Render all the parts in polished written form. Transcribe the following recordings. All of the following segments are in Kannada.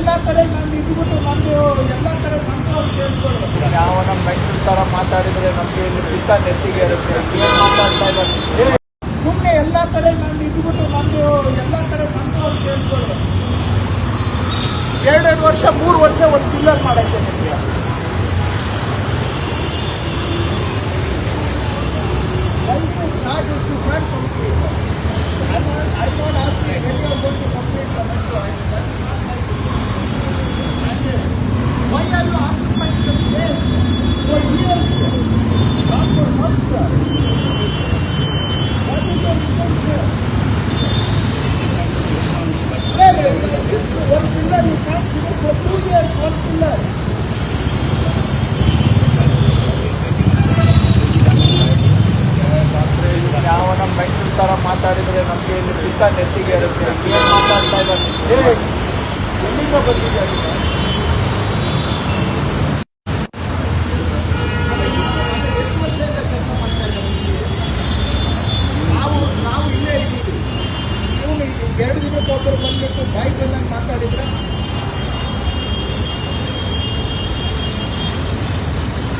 ಎಲ್ಲ ಕಡೆ ನಾನು ಇದ್ಬಿಟ್ಟು ನಮಗೆ ಎಲ್ಲ ಕಡೆ ನಮ್ಗೆ ಕೇಳ್ಕೊಳ್ಳೋದು. ಯಾವ ನಮ್ಮ ಮೆಂಟಲ್ ಥರ ಮಾತಾಡಿದರೆ ನಮಗೆ ಇಲ್ಲಿ ಪಿತ್ತ ನೆತ್ತಿಗೆ ಇರುತ್ತೆ. ಏನು ಮಾತಾಡ್ತಾ ಇದ್ದಾರೆ ಸುಮ್ಮನೆ ಎಲ್ಲ ಕಡೆ ನಾನು ಇದ್ಬಿಟ್ಟು ನಮಗೆ ಎಲ್ಲ ಕಡೆ ನಮ್ಗೆ ಕೇಳ್ಕೊಳ್ಳೋದು. 2 ವರ್ಷ 3 ವರ್ಷ ಒಂದು ಪಿಲ್ಲರ್ ಮಾಡೈತೆ ನಿಮಗೆ. Start is to try to complete. I'm not asking when you are going to complete the metro. That's not my question. And why are you occupying the space for years, not for months, sir? What is your intention? This one pillar you can't finish for 2 years, one pillar. ಯಾವ ನಮ್ಮ ಮೆಂಟಲ್ ಥರ ಮಾತಾಡಿದರೆ ನಮಗೆ ಇಲ್ಲಿ ಪಿತ್ತ ನೆತ್ತಿಗೆ ಇರುತ್ತೆ. ಏನು ಮಾತಾಡ್ತಾ ಇದ್ದಾರೆ ಎಲ್ಲಿಂದ ಬಂದಿದ್ದಾರೆ? ಎಷ್ಟು ವರ್ಷದಿಂದ ಕೆಲಸ ಮಾಡ್ತಾ ಇದ್ದಾರೆ? ನಾವು ಇಲ್ಲೇ ಇದ್ದೀವಿ. ನೀವು 2 ದಿನಕ್ಕೊಬ್ಬರು ಬಂದ್ಬಿಟ್ಟು ಬಾಯಿ ಬಂದಂಗೆ ಮಾತಾಡಿದ್ರೆ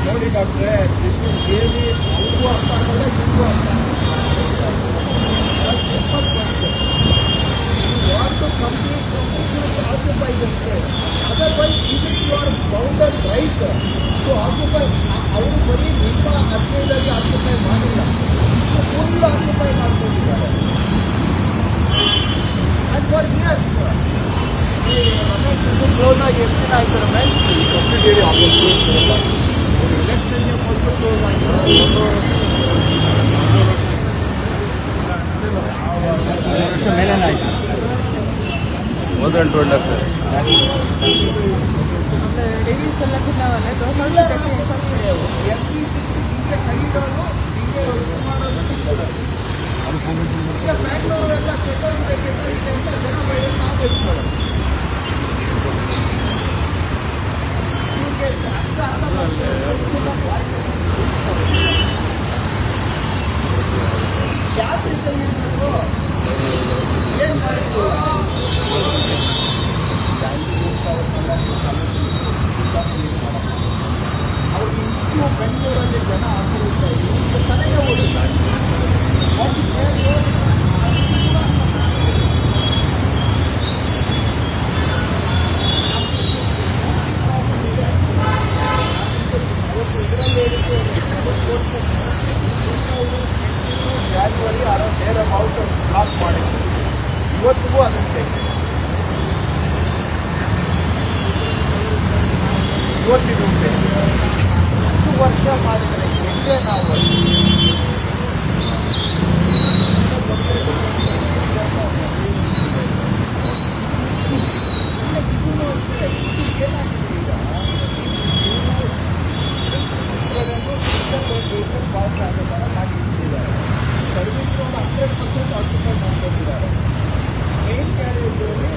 ನೋಡಿ ಡಾಕ್ಟ್ರೆ, ದಿಸ್ ಇಸ್ ರಿಯಲಿ ಅವ್ರಿಗೂ ಅರ್ಥ ಆಗಲ್ಲ, ನಿಮಗೂ ಅರ್ಥ ಆಗಲ್ಲ. Simple question. You want to complete something, you have to occupy the space. Otherwise, even you are bounded right to occupy. ಅವರು ಬರೀ ನಿಮ್ಮ ಅರ್ಜೆಂಟಾಗಿ ಆಕ್ಯುಪೈ ಮಾಡಿಲ್ಲ, ಫುಲ್ ಆಕ್ಯುಪೈ ಮಾಡ್ಕೊಂಡಿದ್ದಾರೆ. ಆ್ಯಂಡ್ ಫಾರ್ ಇಯರ್ಸ್ ಈ ರಮೇಶ್ ಕ್ಲೋಸ್ ಆಗಿ ಎಷ್ಟು ದಿನ ಆಯ್ತು ರಮೇಶ್? ಕಂಪ್ಲೀಟ್ ಆಲ್ಮೋಸ್ಟ್ ಎಲೆಕ್ಷನ್ ಮೊದಲು ಕ್ಲೋಸ್ ಆಯಿತು. ಮೇಲೆ ಆಯಿತು more than 2 years. डेली चलना वाले 2 साल से कहते हैं ऐसा ಬ್ಯಾಂಗ್ಳೂರೆಲ್ಲ ಕೆಟ್ಟೋಗಿದೆ ಅಂತ ಜನ ಬೈಯೋದು ನಾವು ಬೆಳೆಸ್ಕೊಳ್ಳೋದು. ಅಷ್ಟು ಅರ್ಥ ಮಾಡ್ತಾರೆ. ಯಾಕೆ ಇರಬೇಕು? ಏನು ಮಾಡಿದ್ರು ಅವ್ರಿಗೆ ಇಷ್ಟು ಬೆಂಗಳೂರಲ್ಲಿ ಜನ ಆಕ್ರೋಶ ಇದೆ, ತಲೆಗೆ ಓಡಿಲ್ಲ. ಗ್ರ್ಯಾಜುವಲಿ ಅರೌಂಡ್ ನೇರ ಅಮೌಂಟ್ ಸ್ಟಾಪ್ ಮಾಡಿದ್ರು. ಇವತ್ತಿಗೂ ಅದಕ್ಕೆ ಇವತ್ತಿಗೂ ಇಷ್ಟು ವರ್ಷ ಮಾಡಿದರೆ ಹೆಂಗೆ ನಾವು ಇದೂ ಅಷ್ಟೇ. ಏನಾಗಿದೆ ಈಗ ಪಾಸ್ ಆಗೋ ಥರ ಮಾಡಿ ಇಟ್ಟಿದ್ದಾರೆ. ಸರ್ವಿಸ್ ರೋಡ್ 100% ಆಕ್ಯುಪೈ ಮಾಡ್ಕೊಂಡಿದ್ದಾರೆ. ಮೇನ್ ಕ್ಯಾರೇಜಲ್ಲಿ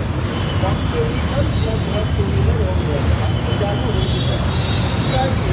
1 ವೆಹಿಕಲ್ ಪ್ಲಸ್ 1 2 ವೀಲರ್ ಹೋಗ್ಬೋದು. ಅಷ್ಟು ಜಾಗ ಹೋಗಿದ್ದಾರೆ. ಹೀಗಾಗಿ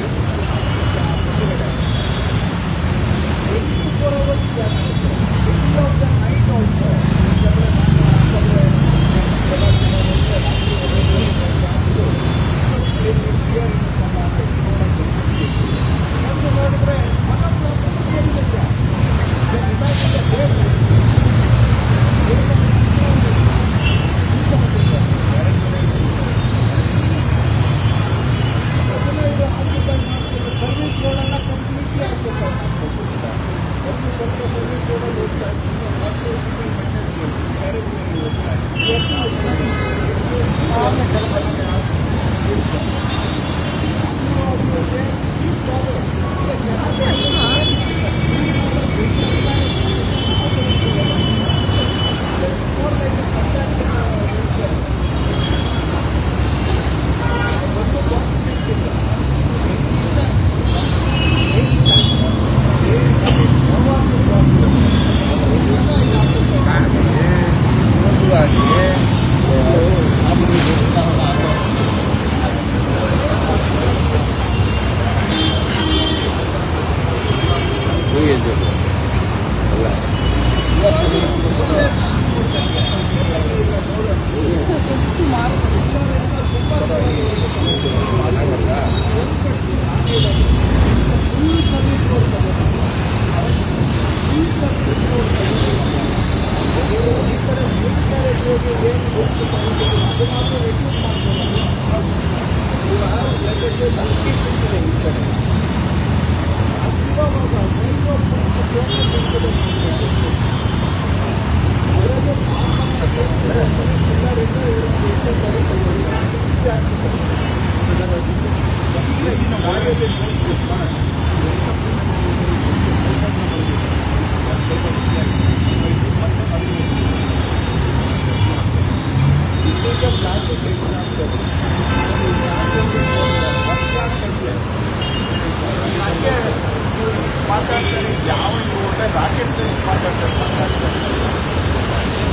ಮಾತಾಡ್ತಾರೆ ಯಾವ ಒಳ್ಳೆ ರಾಕೆಟ್ ಸೈನ್ಸ್ ಮಾತಾಡ್ತಾರೆ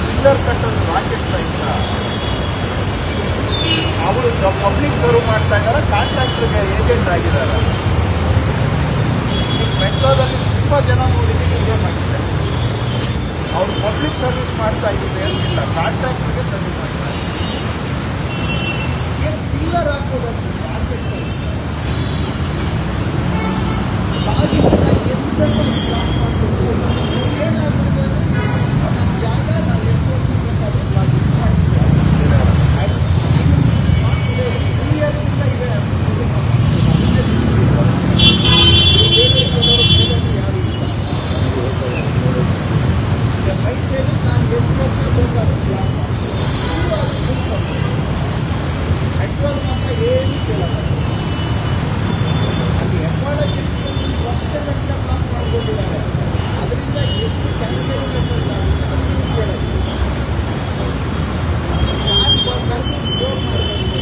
ಪಿಲ್ಲರ್ ಕಟ್ಟೋದು ರಾಕೆಟ್ ಸೈನ್ಸ್ ಅವರು ಪಬ್ಲಿಕ್ ಸರ್ವ್ ಮಾಡ್ತಾ ಇದ್ದಾರೆ ಕಾಂಟ್ರಾಕ್ಟರ್ಗೆ ಏಜೆಂಟ್ ಆಗಿದ್ದಾರೆ ಮೆಟ್ರೋದಲ್ಲಿ ತುಂಬ ಜನ ನೋಡಿದ್ದೀವಿ ಇದೇ ಮಾಡಿದ್ದಾರೆ ಅವರು ಪಬ್ಲಿಕ್ ಸರ್ವಿಸ್ ಮಾಡ್ತಾ ಇದ್ದೀವಿ ಏನಿಲ್ಲ ಕಾಂಟ್ರಾಕ್ಟರ್ಗೆ ಸರ್ವಿಸ್ ಮಾಡ್ತಾರೆ ಏನು ಪಿಲ್ಲರ್ ಹಾಕೋದಂತ ರಾಕೆಟ್ ಸೈನ್ಸ್ ಬಾಗಿ ಎಷ್ಟು ಬೇಕು ಸ್ಟಾರ್ಟ್ ಮಾಡಬೇಕು ಏನಾಗ್ಬಿಟ್ಟಿದೆ ಅಂದರೆ ಜಾಗ ನಾವು ಎಷ್ಟು ವರ್ಷ ಬೇಕಾದ್ರೆ ಇದೆ 3 ಇಯರ್ಸಿಂದ ಇದೆ ಯಾರು ಇಲ್ಲ ಈಗ ಸೈಟ್ ಹೇಳಿ ನಾನು ಎಷ್ಟು ವರ್ಷ ಬೇಕಾದ್ರೆ ಪ್ಲಾನ್ ಪೆಟ್ರೋಲ್ ಮಾತ್ರ ಏನು ಕೇಳಲ್ಲ ಅಲ್ಲಿ ಎಕಾಲಜಿ ವರ್ಷಗಟ್ಟಲೆ ಪ್ಲಾನ್ ಮಾಡ್ಕೊಂಡಿದ್ದಾರೆ ಅದರಿಂದ ಎಷ್ಟು ಕ್ಯಾನ್ಸಲ್ ಕೇಳಲ್ಲ ಯಾರು ಬಂದಾಗ ಜೋರ್ ಮಾಡಬೇಕು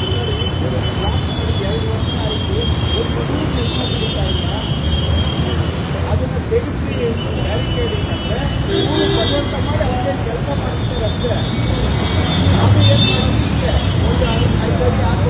ಪ್ಲಾನ್ ಮಾಡಿ 2 ವರ್ಷ ಆಯಿತು ಒಂದು ಕೆಲಸ ನಡೀತಾ ಇಲ್ಲ ಅದನ್ನು ತೆಗೆಸಿ ಬ್ಯಾರಿಕೇಡಿಂಗ್ ಅಂದರೆ ಬಲವಂತ ಮಾಡಿ ಅವರೇ ಕೆಲಸ ಮಾಡಿಸ್ತಾರೆ ಅಷ್ಟೇ ಅದು ಏನು ಮಾಡೋದಕ್ಕೆ ಒಂದು 5 ವರ್ಷ